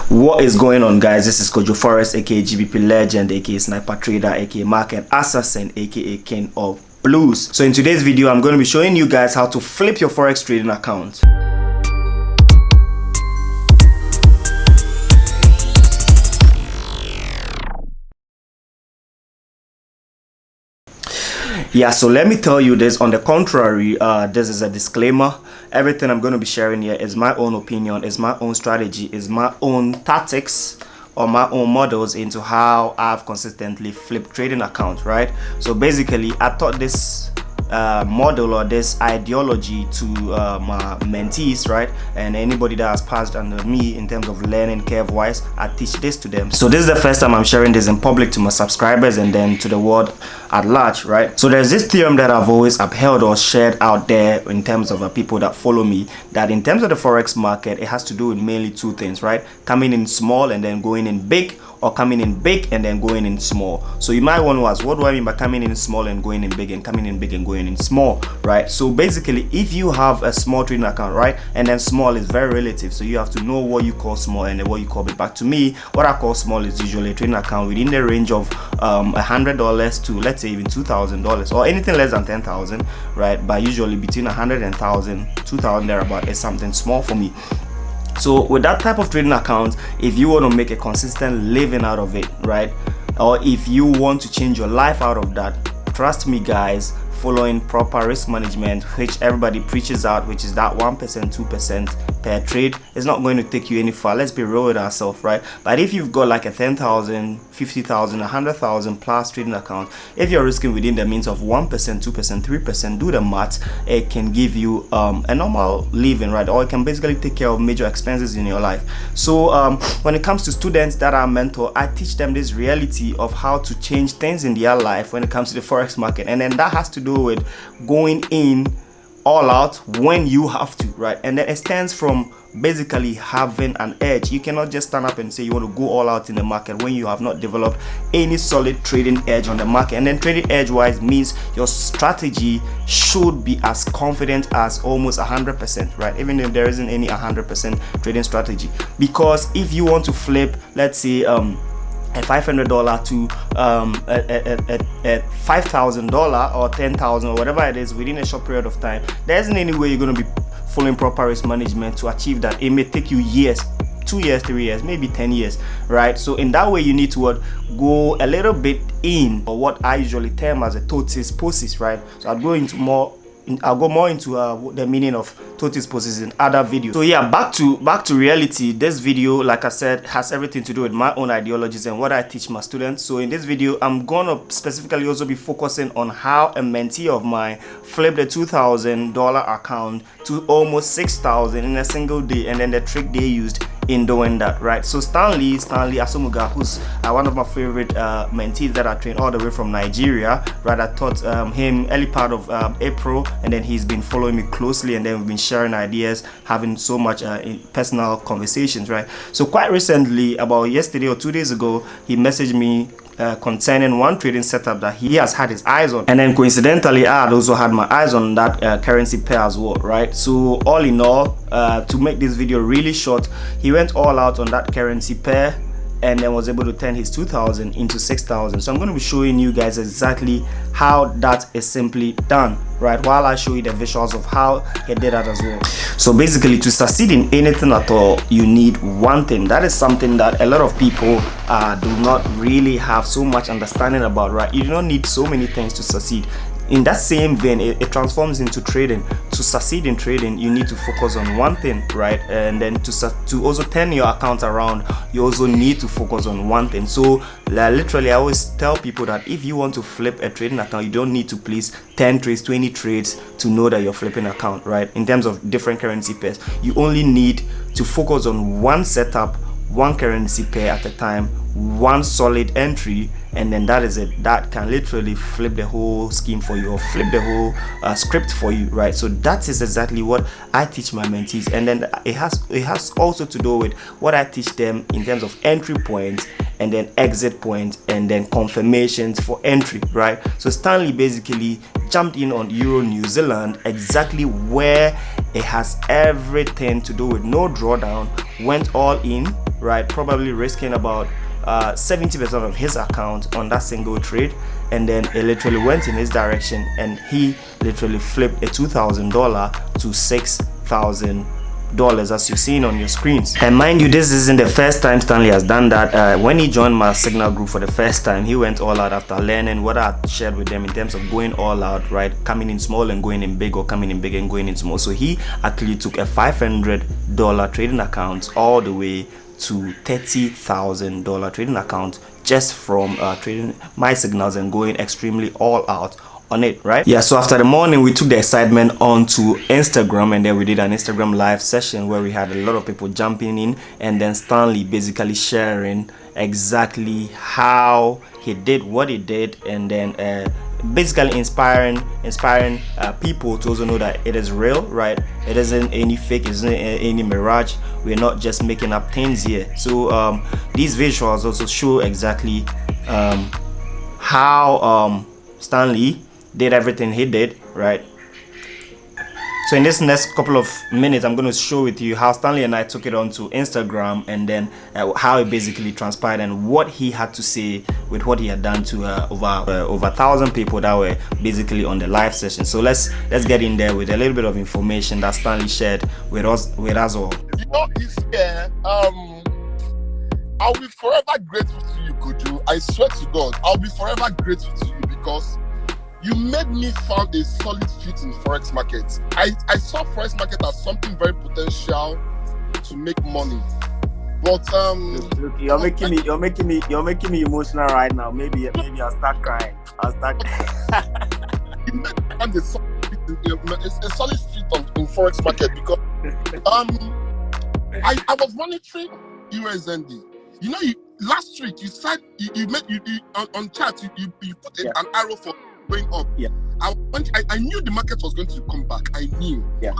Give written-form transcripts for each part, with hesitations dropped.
What is going on, guys? This is KOJOFOREX, aka GBP Legend, aka Sniper Trader, aka Market Assassin, aka King of Blues. So in today's video, I'm going to be showing you guys how to flip your Forex trading account. Yeah, so let me tell you this. On the contrary, this is a disclaimer. Everything I'm going to be sharing here is my own opinion, is my own strategy, is my own tactics or my own models into how I've consistently flipped trading accounts, right? So basically, I taught this model or this ideology to my mentees, right? And anybody that has passed under me in terms of learning curve wise, I teach this to them. So this is the first time I'm sharing this in public to my subscribers and then to the world at large, right? So there's this theorem that I've always upheld or shared out there in terms of people that follow me, that in terms of the Forex market, it has to do with mainly two things, right? Coming in small and then going in big, or coming in big and then going in small. So you might want to ask, what do I mean by coming in small and going in big, and coming in big and going in small, right? So basically, if you have a small trading account, right, and then small is very relative, so you have to know what you call small and then what you call big. Back to me, what I call small is usually a trading account within the range of $100 to, let's say, even $2,000 or anything less than 10,000, right? But usually between 100 and 2,000 thereabout is something small for me. So with that type of trading account, if you want to make a consistent living out of it, right, or if you want to change your life out of that, trust me guys, following proper risk management, which everybody preaches out, which is that 1%, 2% per trade, is not going to take you any far. Let's be real with ourselves, right? But if you've got like a 10,000, 50,000, 100,000 plus trading account, if you're risking within the means of 1%, 2%, 3%, do the math, it can give you a normal living, right? Or it can basically take care of major expenses in your life. So when it comes to students that I mentor, I teach them this reality of how to change things in their life when it comes to the Forex market. And then that has to do with going in all out when you have to, right? And then it stands from basically having an edge. You cannot just stand up and say you want to go all out in the market when you have not developed any solid trading edge on the market. And then trading edge wise means your strategy should be as confident as almost 100%, right? Even if there isn't any 100% trading strategy. Because if you want to flip, let's say a $500 to a $5,000 or $10,000 or whatever it is within a short period of time, there isn't any way you're going to be following proper risk management to achieve that. It may take you years, 2 years, 3 years, maybe 10 years, right? So in that way, you need to go a little bit in, or what I usually term as a totis posis, right? So I'll go more into the meaning of totis posis in other videos. So yeah, back to reality. This video, like I said, has everything to do with my own ideologies and what I teach my students. So in this video, I'm gonna specifically also be focusing on how a mentee of mine flipped a $2,000 account to almost $6,000 in a single day, and then the trick they used in doing that, right? So Stanley Asumuga, who's one of my favorite mentees that I trained all the way from Nigeria, right? I taught him early part of April, and then he's been following me closely, and then we've been sharing ideas, having so much personal conversations, right? So quite recently, about yesterday or 2 days ago, he messaged me concerning one trading setup that he has had his eyes on, and then coincidentally I had also had my eyes on that currency pair as well, right? So all in all, to make this video really short, he went all out on that currency pair and then was able to turn his 2,000 into 6,000. So I'm going to be showing you guys exactly how that is simply done, right, while I show you the visuals of how he did that as well. So basically, to succeed in anything at all, you need one thing. That is something that a lot of people do not really have so much understanding about, right? You do not need so many things to succeed. In that same vein, it transforms into trading. To succeed in trading, you need to focus on one thing, right? And then to also turn your account around, you also need to focus on one thing. So literally, I always tell people that if you want to flip a trading account, you don't need to place 10 trades, 20 trades to know that you're flipping an account, right? In terms of different currency pairs, you only need to focus on one setup, one currency pair at a time, one solid entry, and then that is it. That can literally flip the whole scheme for you, or flip the whole script for you, right? So that is exactly what I teach my mentees, and then it has also to do with what I teach them in terms of entry points and then exit points and then confirmations for entry, right? So Stanley basically jumped in on Euro New Zealand, exactly where it has everything to do with no drawdown, went all in, right? Probably risking about 70% of his account on that single trade, and then it literally went in his direction, and he literally flipped a $2,000 to $6,000, as you're seeing on your screens. And mind you, this isn't the first time Stanley has done that. When he joined my signal group for the first time, he went all out after learning what I shared with them in terms of going all out, right? Coming in small and going in big, or coming in big and going in small. So he actually took a $500 trading account all the way to $30,000 trading account just from trading my signals and going extremely all out on it, right? Yeah, so after the morning, we took the excitement onto Instagram, and then we did an Instagram live session where we had a lot of people jumping in, and then Stanley basically sharing exactly how he did what he did, and then basically inspiring people to also know that it is real, right? It isn't any fake, it isn't any mirage. We're not just making up things here. So these visuals also show exactly how Stanley did everything he did, right? So in this next couple of minutes, I'm going to show with you how Stanley and I took it onto Instagram, and then how it basically transpired and what he had to say with what he had done to over 1,000 people that were basically on the live session. So let's get in there with a little bit of information that Stanley shared with us all. You know, I'll be forever grateful to you, KOJO. I swear to God, I'll be forever grateful to you, because you made me find a solid fit in Forex market. I saw Forex market as something very potential to make money. But look, you're making me emotional right now. Maybe I'll start crying. You made me find a solid fit in Forex market, because I was monitoring USND. You know, last week you said you on chat you put an arrow for going up. Yeah. I knew the market was going to come back. I knew. Yeah.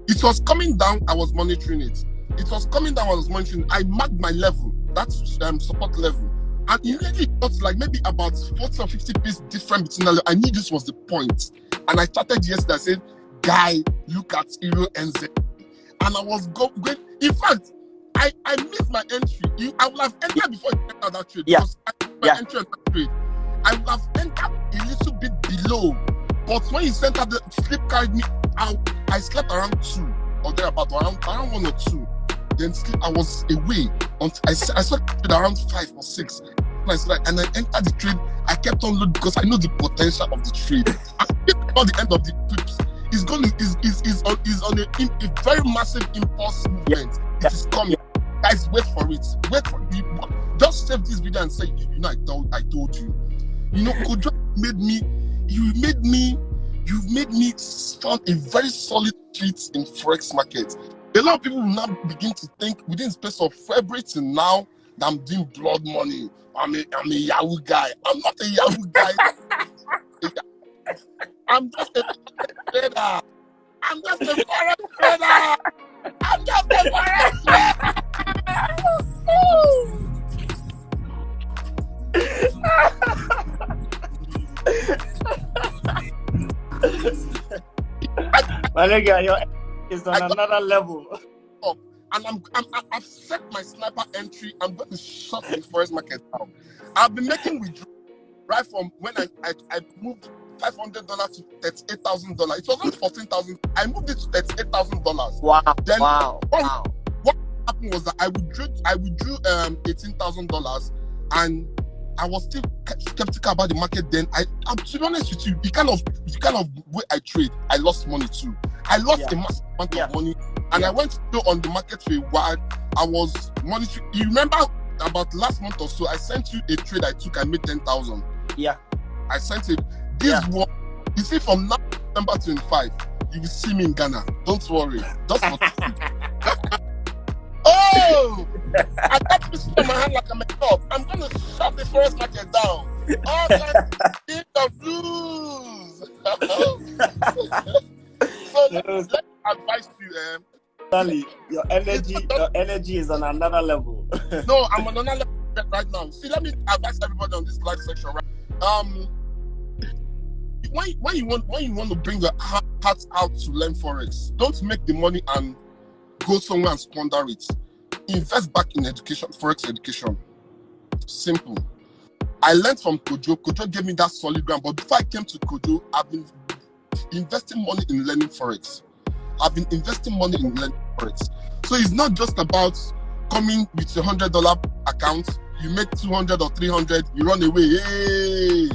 It was coming down. I was monitoring it. It was coming down. I was monitoring. I marked my level. That's support level. And immediately it got like maybe about 40 or 50 pips different between the level. I knew this was the point. And I started yesterday. I said, "Guy, look at Euro NZ." And I was going. In fact, I missed my entry. I would have entered before you entered that trade. Yeah. Because I missed my entry on that trade. I would have entered a little bit below, but when you sent out the sleep carried me out, I slept around 2 or thereabout, around 1 or 2. Then sleep, I was away until I slept around 5 or 6. And I entered the trade. I kept on loading because I know the potential of the trade. And at the end of the clips, is on a very massive impulse movement. Yeah. It is coming. Guys, wait for it. Wait for it. Just save this video and say, you know, I told you. You know, KOJO you've made me found a very solid treat in Forex market. A lot of people will now begin to think within the space of February to now that I'm doing blood money. I'm a Yahoo guy. I'm not a Yahoo guy. I'm just a trader. I'm just a Forex trader. I'm just a Forex trader. My nigga, it's on another level. And I've set my sniper entry. I'm going to shut the Forex market down. I've been making withdrawal right from when I moved $500 to $38,000. It wasn't $14,000. I moved it to $38,000. Wow. Then Wow. What happened was that I withdrew $18,000, and I was still skeptical about the market. Then to be honest with you, the kind of way I trade, I lost money too. I lost a massive amount of money, and I went to go on the market for a while. I was monitoring. You remember about last month or so, I sent you a trade I took. I made 10,000. Yeah. I sent it. This one, you see, from now December 25, you will see me in Ghana. Don't worry. Just for oh! I got this in my hand like I'm a cop. I'm going to shut the Forex market down. All that in the blues. So let me advise you, Stanley, your energy is on another level. No, I'm on another level right now. See, let me advise everybody on this live section. Right? When you want to bring your heart out to learn Forex, don't make the money and go somewhere and squander it. invest back in education, forex education. Simple. I learned from KOJO. KOJO gave me that solid ground. But before I came to KOJO, I've been investing money in learning forex. I've been investing money in learning forex. So it's not just about coming with your $100 account. You make 200 or 300, you run away. Hey,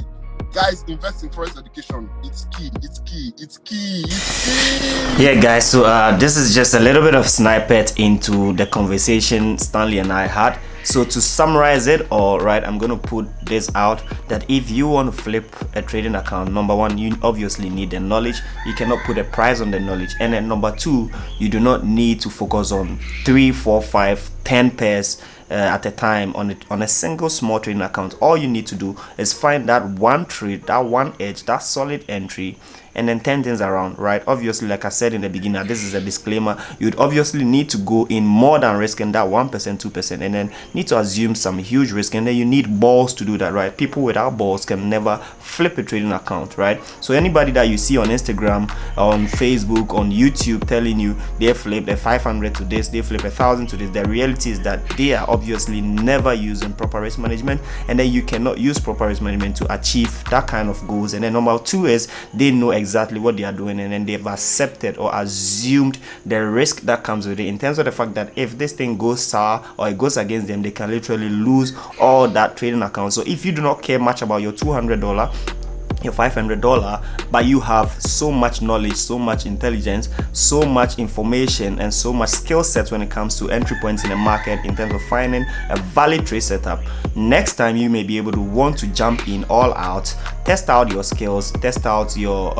guys, invest in forex education. It's key. It's key. It's key. It's key. Yeah, guys. So this is just a little bit of snippet into the conversation Stanley and I had. So to summarize it all, right, I'm going to put this out that if you want to flip a trading account, number one, you obviously need the knowledge. You cannot put a price on the knowledge. And then number two, you do not need to focus on 3, 4, 5, 10 pairs at a time on a single small trading account. All you need to do is find that one trade, that one edge, that solid entry, and then turn things around, right? Obviously, like I said in the beginning, this is a disclaimer. You'd obviously need to go in more than risking that 1%, 2%, and then need to assume some huge risk, and then you need balls to do that, right? People without balls can never flip a trading account, right? So anybody that you see on Instagram, on Facebook, on YouTube telling you they flipped a 500 to this, they flip 1,000 to this, the reality is that they are obviously never using proper risk management, and then you cannot use proper risk management to achieve that kind of goals. And then number two is they know exactly what they are doing, and then they've accepted or assumed the risk that comes with it, in terms of the fact that if this thing goes sour or it goes against them, they can literally lose all that trading account. So if you do not care much about your $200, your $500, but you have so much knowledge, so much intelligence, so much information, and so much skill sets when it comes to entry points in the market in terms of finding a valid trade setup, next time you may be able to want to jump in all out, test out your skills, test out your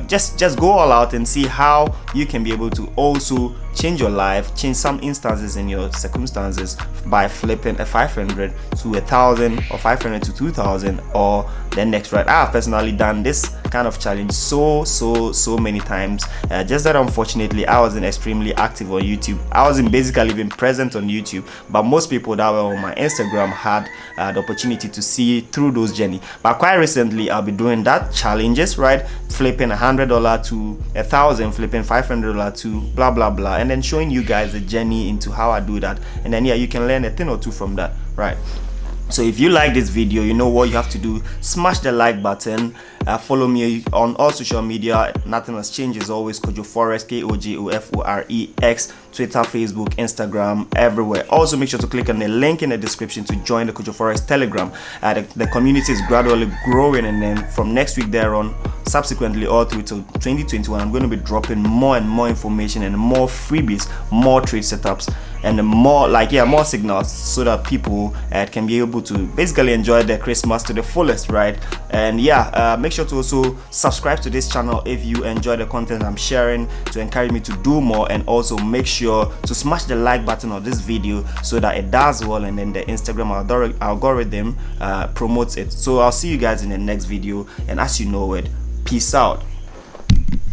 just go all out and see how you can be able to also change your life, change some instances in your circumstances by flipping a 500 to 1,000 or 500 to 2,000 or the next, right? I have personally done this kind of challenge so many times, just that unfortunately I wasn't extremely active on YouTube. I wasn't basically even present on YouTube, but most people that were on my Instagram had the opportunity to see through those journey. But quite recently I'll be doing that challenges, right? Flipping $100 to 1,000, flipping $500 to blah blah blah, and then showing you guys the journey into how I do that, and then yeah, you can learn a thing or two from that, right? So if you like this video, you know what you have to do. Smash the like button. Follow me on all social media. Nothing has changed. It's always KOJOFOREX, KOJOFOREX, Twitter, Facebook, Instagram, everywhere. Also make sure to click on the link in the description to join the KOJOFOREX Telegram. The community is gradually growing, and then from next week there on, subsequently all through till 2021, I'm going to be dropping more and more information and more freebies, more trade setups, and more more signals, so that people can be able to basically enjoy their Christmas to the fullest, right? And yeah, make sure to also subscribe to this channel if you enjoy the content I'm sharing, to encourage me to do more, and also make sure to smash the like button on this video so that it does well, and then the Instagram algorithm promotes it. So I'll see you guys in the next video, and as you know it, peace out.